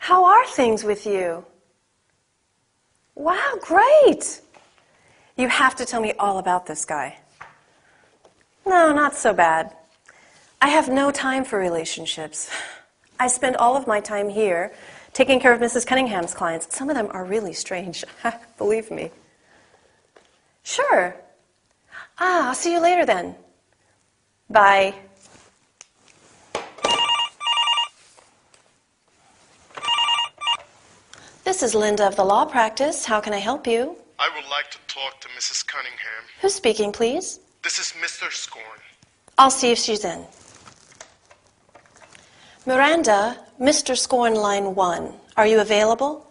How are things with you? Wow, great! You have to tell me all about this guy. No, not so bad. I have no time for relationships. I spend all of my time here taking care of Mrs. Cunningham's clients. Some of them are really strange, believe me. Sure. I'll see you later then. Bye. This is Linda of the law practice. How can I help you? I would like to talk to Mrs. Cunningham. Who's speaking, please? This is Mr. Scorn. I'll see if she's in. Miranda, Mr. Scorn, line 1. Are you available?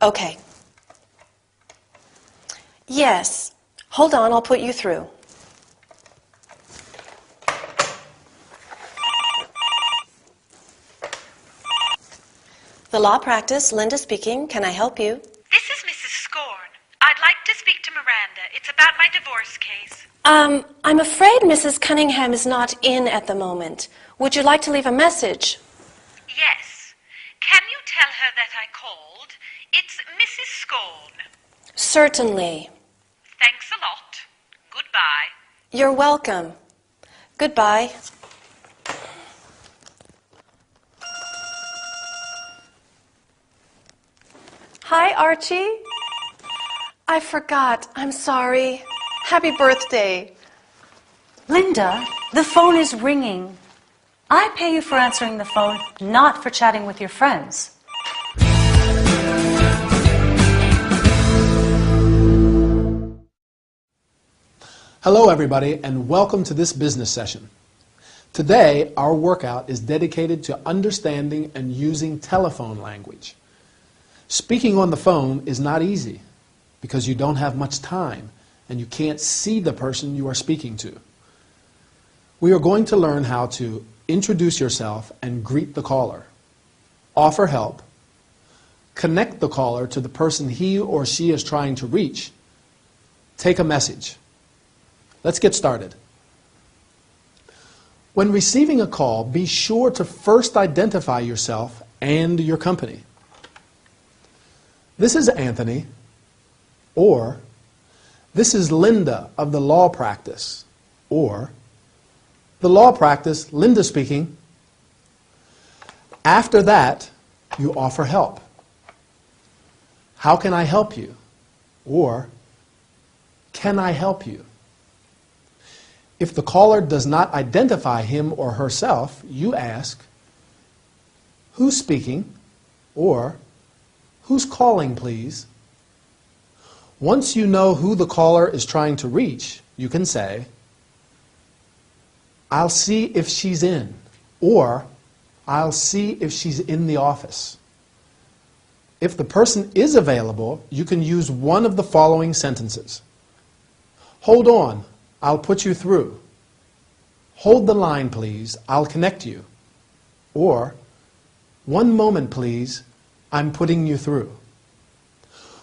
Okay. Yes. Hold on, I'll put you through. The law practice, Linda speaking. Can I help you? This is Mrs. Scorn. I'd like to speak to Miranda. It's about my divorce case. I'm afraid Mrs. Cunningham is not in at the moment. Would you like to leave a message? Yes. Can you tell her that I called? It's Mrs. Scorn. Certainly. Thanks a lot. Goodbye. You're welcome. Goodbye. Hi, Archie. I forgot. I'm sorry. Happy birthday. Linda, the phone is ringing. I pay you for answering the phone, not for chatting with your friends. Hello everybody, and welcome to this business session. Today, our workout is dedicated to understanding and using telephone language. Speaking on the phone is not easy because you don't have much time and you can't see the person you are speaking to. We are going to learn how to introduce yourself and greet the caller, offer help, connect the caller to the person he or she is trying to reach, take a message. Let's get started. When receiving a call, be sure to first identify yourself and your company. This is Anthony, or this is Linda of the law practice, or the law practice, Linda speaking. After that, you offer help. How can I help you? Or can I help you? If the caller does not identify him or herself, you ask, who's speaking? Or who's calling, please? Once you know who the caller is trying to reach, you can say, I'll see if she's in, or I'll see if she's in the office. If the person is available, you can use one of the following sentences. Hold on, I'll put you through. Hold the line, please, I'll connect you. Or, one moment, please, I'm putting you through.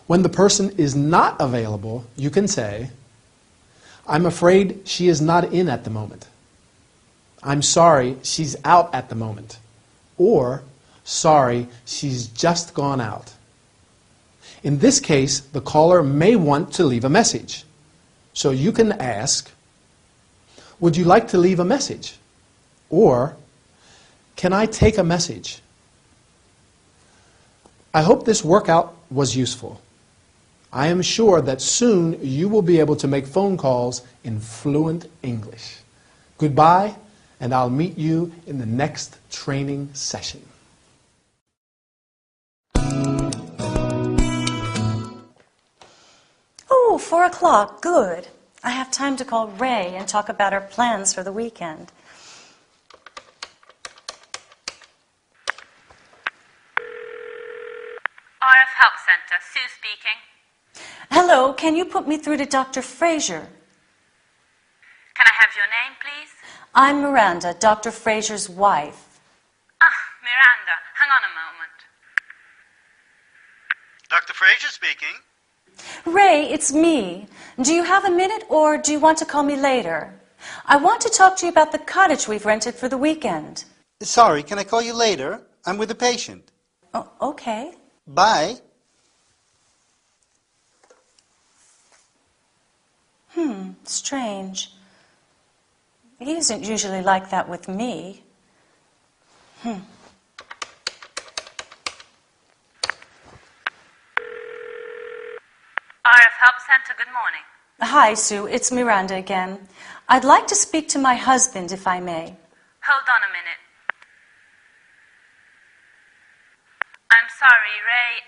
When the person is not available, you can say, I'm afraid she is not in at the moment. I'm sorry, she's out at the moment. Or, sorry, she's just gone out. In this case, the caller may want to leave a message. So you can ask, would you like to leave a message? Or, can I take a message? I hope this workout was useful. I am sure that soon you will be able to make phone calls in fluent English. Goodbye, and I'll meet you in the next training session. Oh, 4 o'clock. Good. I have time to call Ray and talk about our plans for the weekend. RF Help Center, Sue speaking. Hello, can you put me through to Dr. Fraser? Can I have your name, please? I'm Miranda, Dr. Fraser's wife. Miranda, hang on a moment. Dr. Fraser speaking. Ray, it's me. Do you have a minute or do you want to call me later? I want to talk to you about the cottage we've rented for the weekend. Sorry, can I call you later? I'm with a patient. Oh, okay. Bye. Strange. He isn't usually like that with me. RF Help Center, good morning. Hi, Sue. It's Miranda again. I'd like to speak to my husband, if I may. Hold on a minute. I'm sorry, Ray.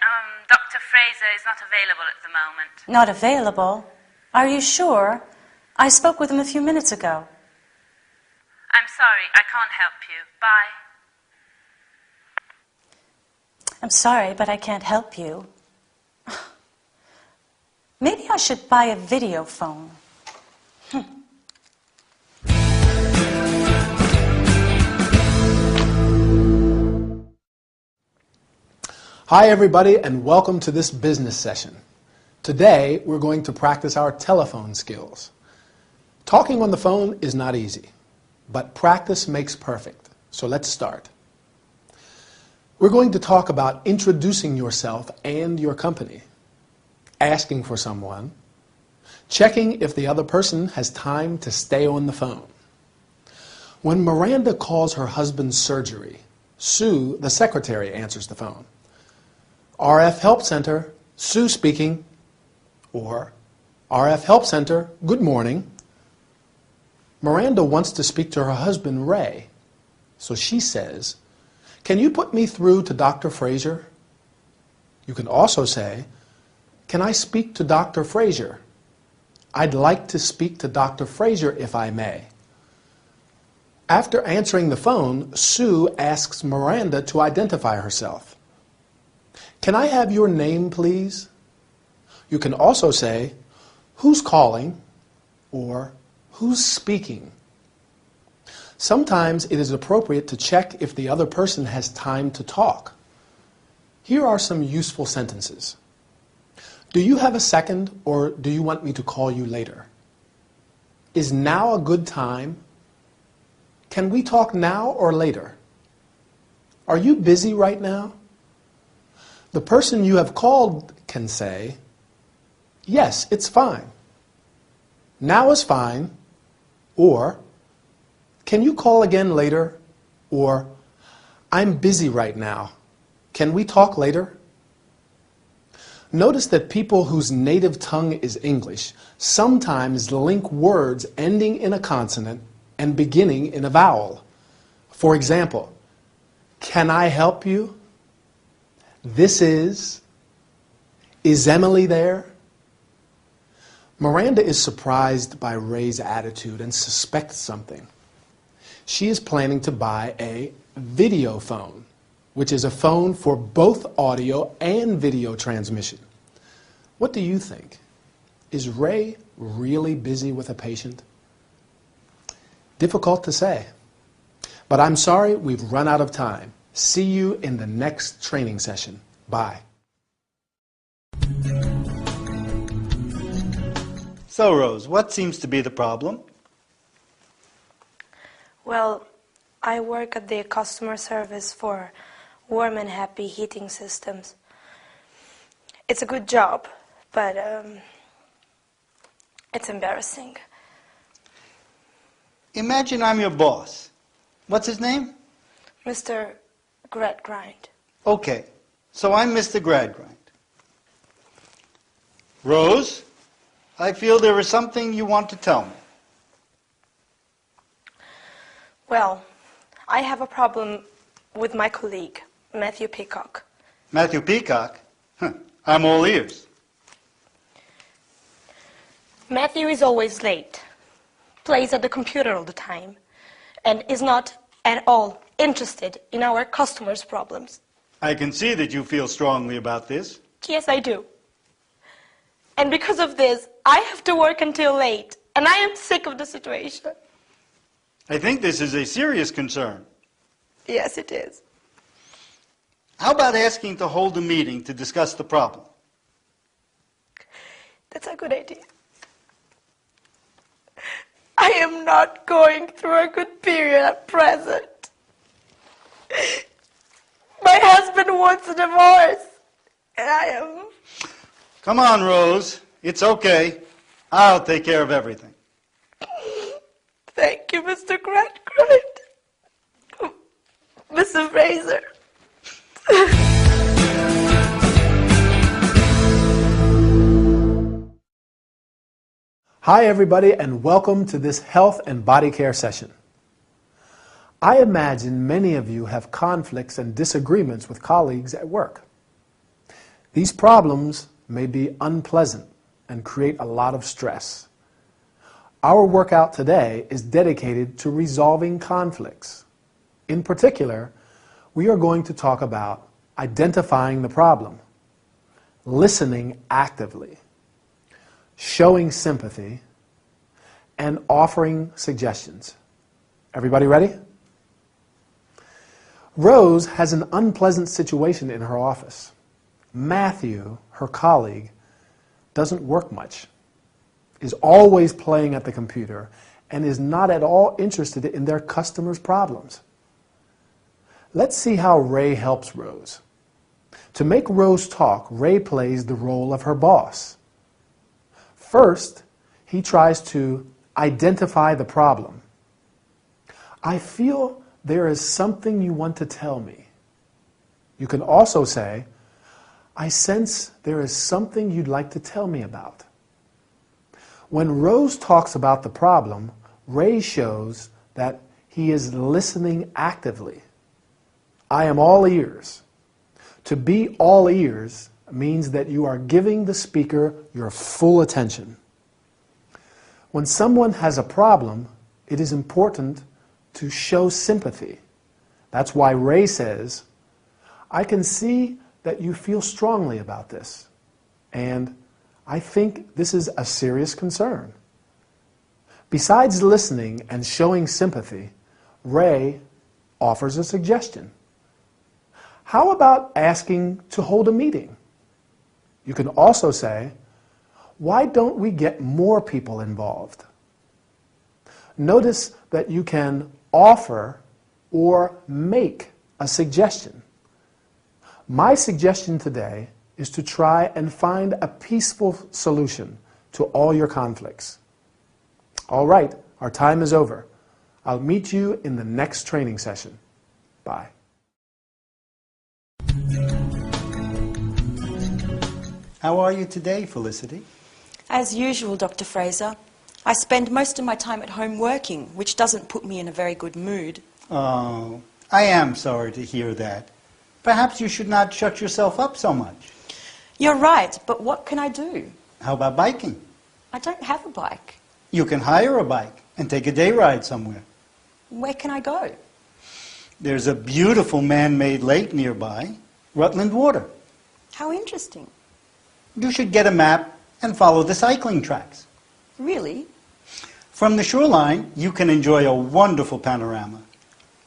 Dr. Fraser is not available at the moment. Not available? Are you sure? I spoke with him a few minutes ago. I'm sorry, I can't help you. Bye. I'm sorry, but I can't help you. Maybe I should buy a video phone. Hi everybody and welcome to this business session. Today we're going to practice our telephone skills. Talking on the phone is not easy, but practice makes perfect. So let's start. We're going to talk about introducing yourself and your company, asking for someone, checking if the other person has time to stay on the phone. When Miranda calls her husband's surgery, Sue, the secretary, answers the phone. RF Help Center, Sue speaking, or RF Help Center, good morning. Miranda wants to speak to her husband, Ray, so she says, can you put me through to Dr. Fraser? You can also say, can I speak to Dr. Fraser? I'd like to speak to Dr. Fraser if I may. After answering the phone, Sue asks Miranda to identify herself. Can I have your name, please? You can also say, who's calling, or who's speaking. Sometimes it is appropriate to check if the other person has time to talk. Here are some useful sentences. Do you have a second, or do you want me to call you later? Is now a good time? Can we talk now or later? Are you busy right now? The person you have called can say, yes, it's fine. Now is fine. Or, can you call again later? Or, I'm busy right now. Can we talk later? Notice that people whose native tongue is English sometimes link words ending in a consonant and beginning in a vowel. For example, can I help you? This is Emily there? Miranda is surprised by Ray's attitude and suspects something. She is planning to buy a video phone, which is a phone for both audio and video transmission. What do you think? Is Ray really busy with a patient? Difficult to say. But I'm sorry, we've run out of time. See you in the next training session. Bye. So, Rose, what seems to be the problem? Well, I work at the customer service for Warm and Happy heating systems. It's a good job, but it's embarrassing. Imagine I'm your boss. What's his name? Mr. Gradgrind. Okay, so I'm Mr. Gradgrind. Rose, I feel there is something you want to tell me. Well, I have a problem with my colleague, Matthew Peacock. Matthew Peacock? I'm all ears. Matthew is always late, plays at the computer all the time, and is not at all interested in our customers' problems. I can see that you feel strongly about this. Yes, I do. And because of this, I have to work until late, and I am sick of the situation. I think this is a serious concern. Yes, it is. How about asking to hold a meeting to discuss the problem? That's a good idea. I am not going through a good period at present. My husband wants a divorce. And I am... Come on, Rose. It's okay. I'll take care of everything. Thank you, Mr. Gradgrind. Mr. Fraser. Hi everybody, and welcome to this health and body care session. I imagine many of you have conflicts and disagreements with colleagues at work. These problems may be unpleasant and create a lot of stress. Our workout today is dedicated to resolving conflicts. In particular, we are going to talk about identifying the problem, listening actively, showing sympathy, and offering suggestions. Everybody ready? Rose has an unpleasant situation in her office. Matthew, her colleague, doesn't work much, is always playing at the computer, and is not at all interested in their customers' problems. Let's see how Ray helps Rose. To make Rose talk, Ray plays the role of her boss. First, he tries to identify the problem. I feel there is something you want to tell me. You can also say, I sense there is something you'd like to tell me about. When Rose talks about the problem, Ray shows that he is listening actively. I am all ears. To be all ears means that you are giving the speaker your full attention. When someone has a problem, it is important to show sympathy. That's why Ray says, I can see that you feel strongly about this, and I think this is a serious concern. Besides listening and showing sympathy, Ray offers a suggestion. How about asking to hold a meeting? You can also say, why don't we get more people involved? Notice that you can offer or make a suggestion. My suggestion today is to try and find a peaceful solution to all your conflicts. All right, our time is over. I'll meet you in the next training session. Bye. How are you today, Felicity? As usual, Dr. Fraser. I spend most of my time at home working, which doesn't put me in a very good mood. Oh, I am sorry to hear that. Perhaps you should not shut yourself up so much. You're right, but what can I do? How about biking? I don't have a bike. You can hire a bike and take a day ride somewhere. Where can I go? There's a beautiful man-made lake nearby, Rutland Water. How interesting. You should get a map and follow the cycling tracks. Really? From the shoreline, you can enjoy a wonderful panorama.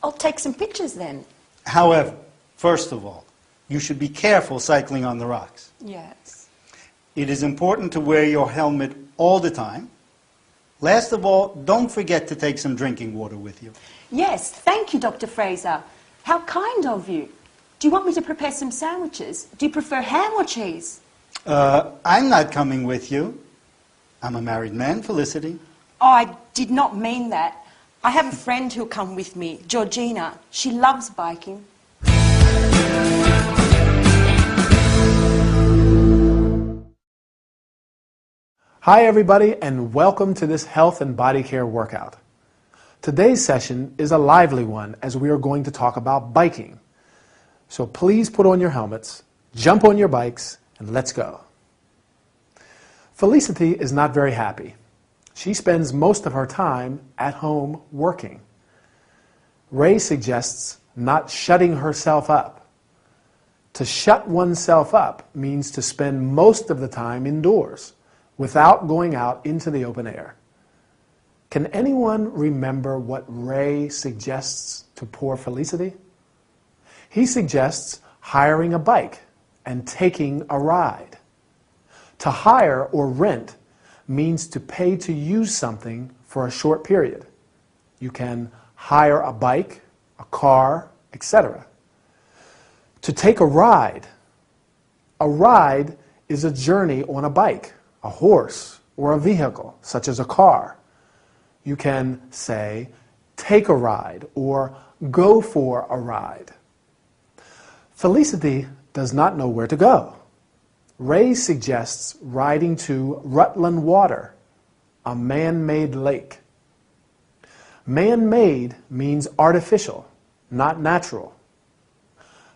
I'll take some pictures then. However, first of all, you should be careful cycling on the rocks. Yes. It is important to wear your helmet all the time. Last of all, don't forget to take some drinking water with you. Yes, thank you, Dr. Fraser. How kind of you. Do you want me to prepare some sandwiches? Do you prefer ham or cheese? I'm not coming with you. I'm a married man, Felicity. Oh, I did not mean that. I have a friend who'll come with me, Georgina. She loves biking. Hi everybody, and welcome to this health and body care workout. Today's session is a lively one as we are going to talk about biking. So please put on your helmets, jump on your bikes, and let's go. Felicity is not very happy. She spends most of her time at home working. Ray suggests not shutting herself up. To shut oneself up means to spend most of the time indoors, without going out into the open air. Can anyone remember what Ray suggests to poor Felicity? He suggests hiring a bike and taking a ride. To hire or rent means to pay to use something for a short period. You can hire a bike, a car, etc. To take a ride. A ride is a journey on a bike, a horse, or a vehicle, such as a car. You can say, take a ride, or go for a ride. Felicity does not know where to go. Ray suggests riding to Rutland Water, a man-made lake. Man-made means artificial, not natural.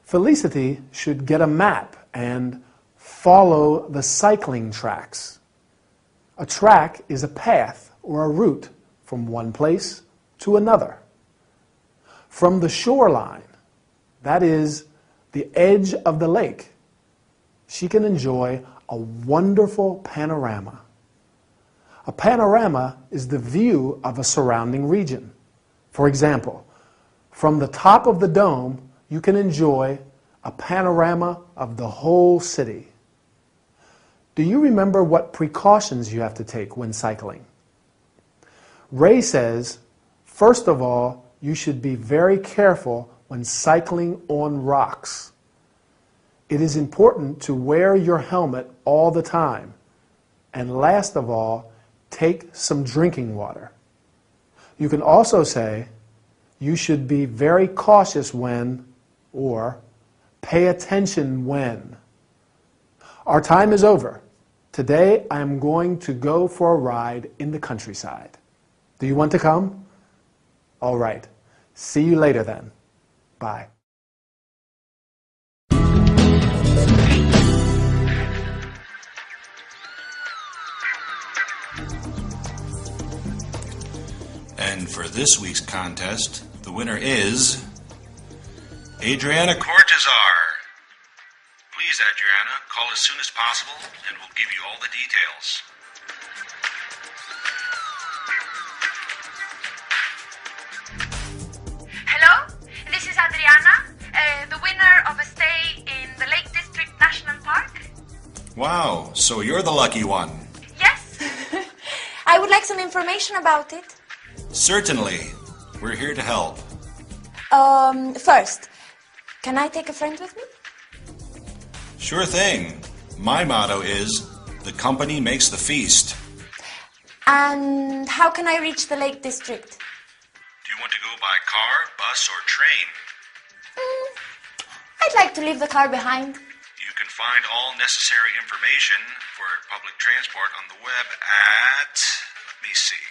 Felicity should get a map and follow the cycling tracks. A track is a path or a route from one place to another. From the shoreline, that is, the edge of the lake, she can enjoy a wonderful panorama. A panorama is the view of a surrounding region. For example, from the top of the dome, you can enjoy a panorama of the whole city. Do you remember what precautions you have to take when cycling? Ray says, first of all, you should be very careful when cycling on rocks. It is important to wear your helmet all the time. And last of all, take some drinking water. You can also say, you should be very cautious when, or pay attention when. Our time is over. Today I am going to go for a ride in the countryside. Do you want to come? All right. See you later then. Bye. And for this week's contest, the winner is Adriana Cortazar. Please, Adriana, call as soon as possible and we'll give you all the details. Hello, this is Adriana, the winner of a stay in the Lake District National Park. Wow, so you're the lucky one. Yes. I would like some information about it. Certainly. We're here to help. First, can I take a friend with me? Sure thing. My motto is, the company makes the feast. And how can I reach the Lake District? Do you want to go by car, bus, or train? I'd like to leave the car behind. You can find all necessary information for public transport on the web at, let me see.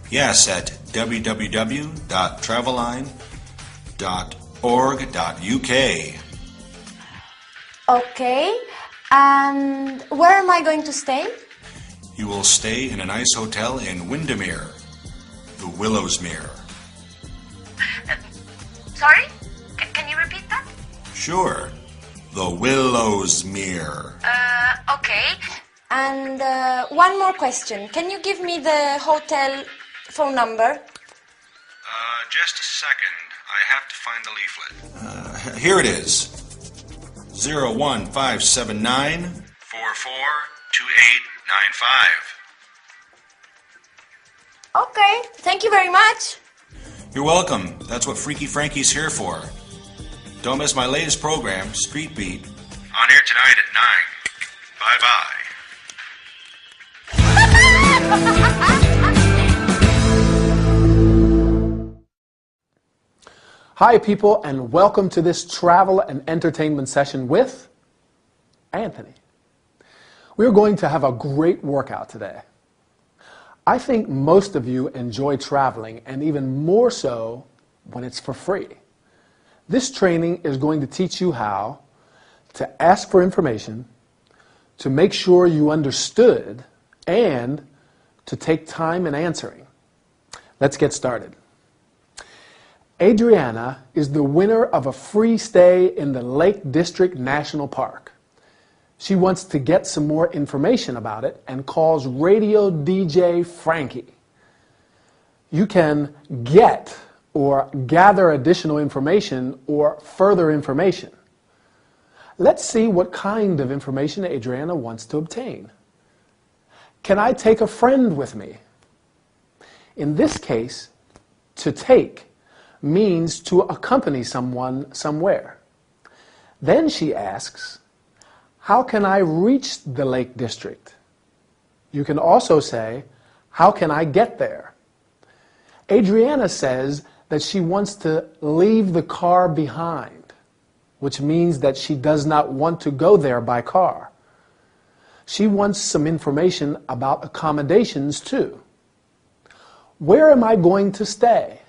Yes, at www.travelline.org.uk. Okay, and where am I going to stay? You will stay in a nice hotel in Windermere, the Willowsmere. Sorry? Can you repeat that? Sure, the Willowsmere. Okay. And one more question. Can you give me the hotel phone number? Just a second. I have to find the leaflet. Here it is. 01579 442895. Okay, thank you very much. You're welcome. That's what Freaky Frankie's here for. Don't miss my latest program, Street Beat, on air tonight at 9. Bye-bye. Hi, people, and welcome to this travel and entertainment session with Anthony. We're going to have a great workout today. I think most of you enjoy traveling, and even more so when it's for free. This training is going to teach you how to ask for information, to make sure you understood, and to take time in answering. Let's get started. Adriana is the winner of a free stay in the Lake District National Park. She wants to get some more information about it and calls radio DJ Frankie. You can get or gather additional information or further information. Let's see what kind of information Adriana wants to obtain. Can I take a friend with me? In this case, to take means to accompany someone somewhere. Then she asks, how can I reach the Lake District? You can also say, how can I get there? Adriana says that she wants to leave the car behind, which means that she does not want to go there by car. She wants some information about accommodations too. Where am I going to stay?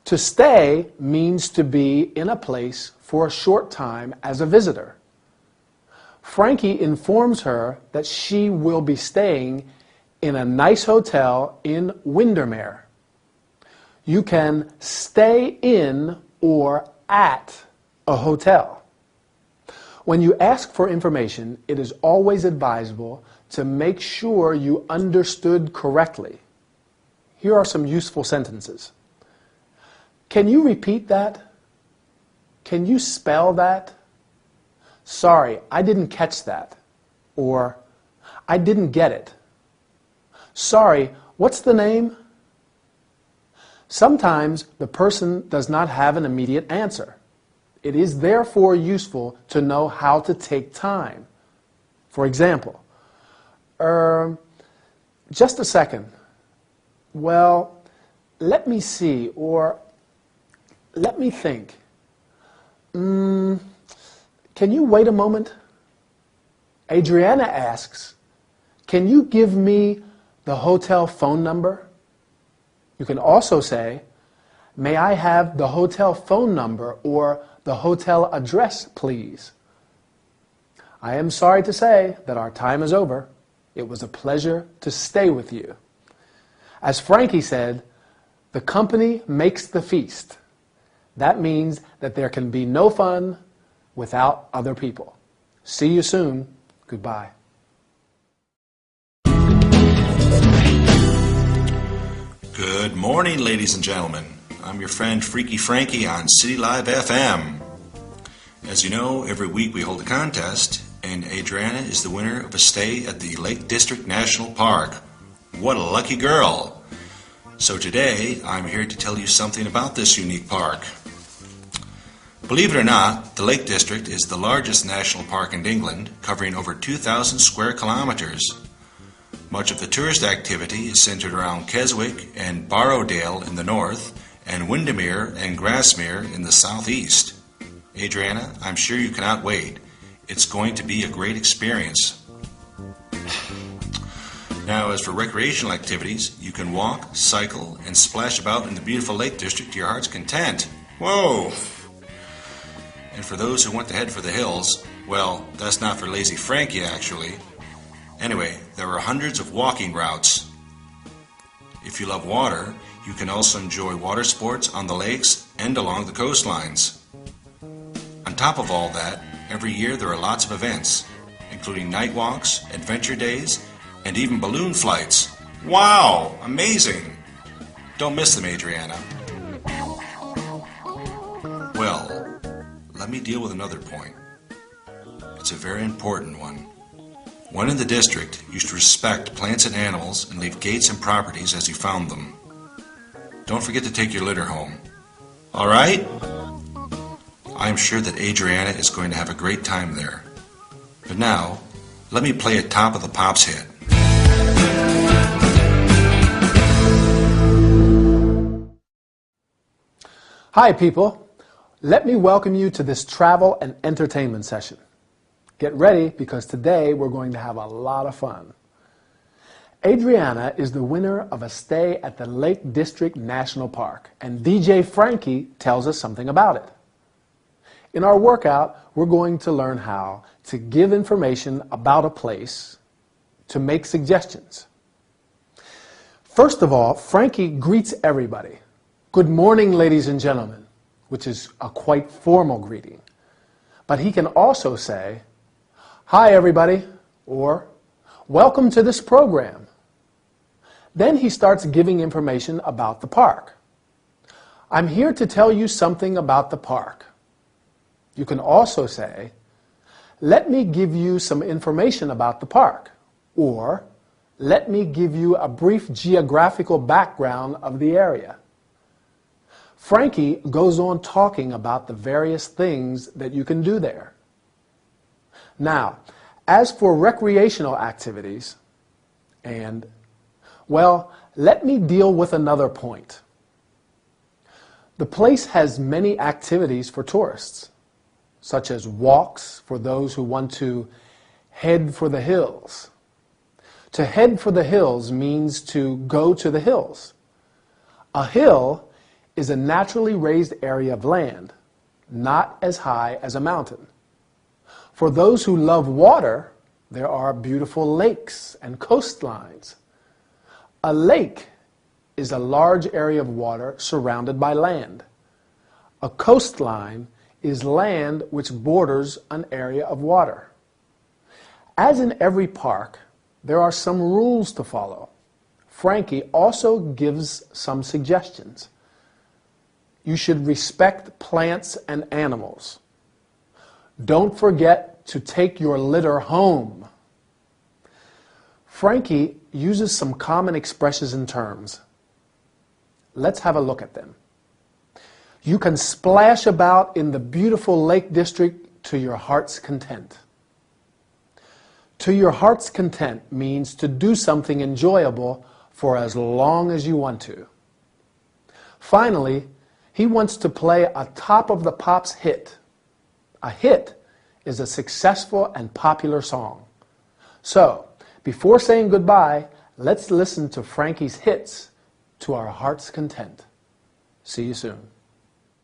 To stay means to be in a place for a short time as a visitor. Frankie informs her that she will be staying in a nice hotel in Windermere. You can stay in or at a hotel. When you ask for information, it is always advisable to make sure you understood correctly. Here are some useful sentences. Can you repeat that? Can you spell that? Sorry, I didn't catch that. Or, I didn't get it. Sorry, what's the name? Sometimes the person does not have an immediate answer. It is therefore useful to know how to take time. For example, just a second. Well, let me see, or let me think. Can you wait a moment? Adriana asks, can you give me the hotel phone number? You can also say, may I have the hotel phone number or the hotel address, please? I am sorry to say that our time is over. It was a pleasure to stay with you. As Frankie said, the company makes the feast. That means that there can be no fun without other people. See you soon. Goodbye. Good morning, ladies and gentlemen. I'm your friend Freaky Frankie on City Live FM. As you know, every week we hold a contest, and Adriana is the winner of a stay at the Lake District National Park. What a lucky girl! So today, I'm here to tell you something about this unique park. Believe it or not, the Lake District is the largest national park in England, covering over 2,000 square kilometers. Much of the tourist activity is centered around Keswick and Borrowdale in the north, and Windermere and Grasmere in the southeast. Adriana, I'm sure you cannot wait. It's going to be a great experience. Now, as for recreational activities, you can walk, cycle, and splash about in the beautiful Lake District to your heart's content. Whoa! And for those who want to head for the hills, well, that's not for lazy Frankie, actually. Anyway, there are hundreds of walking routes. If you love water, you can also enjoy water sports on the lakes and along the coastlines. On top of all that, every year there are lots of events, including night walks, adventure days, and even balloon flights. Wow! Amazing! Don't miss them, Adriana. Well, let me deal with another point. It's a very important one. One in the district, you should respect plants and animals and leave gates and properties as you found them. Don't forget to take your litter home. All right? I'm sure that Adriana is going to have a great time there. But now, let me play a Top of the Pops hit. Hi, people. Let me welcome you to this travel and entertainment session. Get ready, because today we're going to have a lot of fun. Adriana is the winner of a stay at the Lake District National Park, and DJ Frankie tells us something about it. In our workout, we're going to learn how to give information about a place, to make suggestions. First of all, Frankie greets everybody. Good morning, ladies and gentlemen, which is a quite formal greeting. But he can also say, hi, everybody, or welcome to this program. Then he starts giving information about the park. I'm here to tell you something about the park. You can also say, let me give you some information about the park, or let me give you a brief geographical background of the area. Frankie goes on talking about the various things that you can do there. Now, as for recreational activities, well, let me deal with another point. The place has many activities for tourists, such as walks for those who want to head for the hills. To head for the hills means to go to the hills. A hill is a naturally raised area of land, not as high as a mountain. For those who love water, there are beautiful lakes and coastlines. A lake is a large area of water surrounded by land. A coastline is land which borders an area of water. As in every park, there are some rules to follow. Frankie also gives some suggestions. You should respect plants and animals. Don't forget to take your litter home. Frankie uses some common expressions and terms. Let's have a look at them. You can splash about in the beautiful Lake District to your heart's content. To your heart's content means to do something enjoyable for as long as you want to. Finally, he wants to play a Top of the Pops hit. A hit is a successful and popular song. So, before saying goodbye, let's listen to Frankie's hits to our heart's content. See you soon.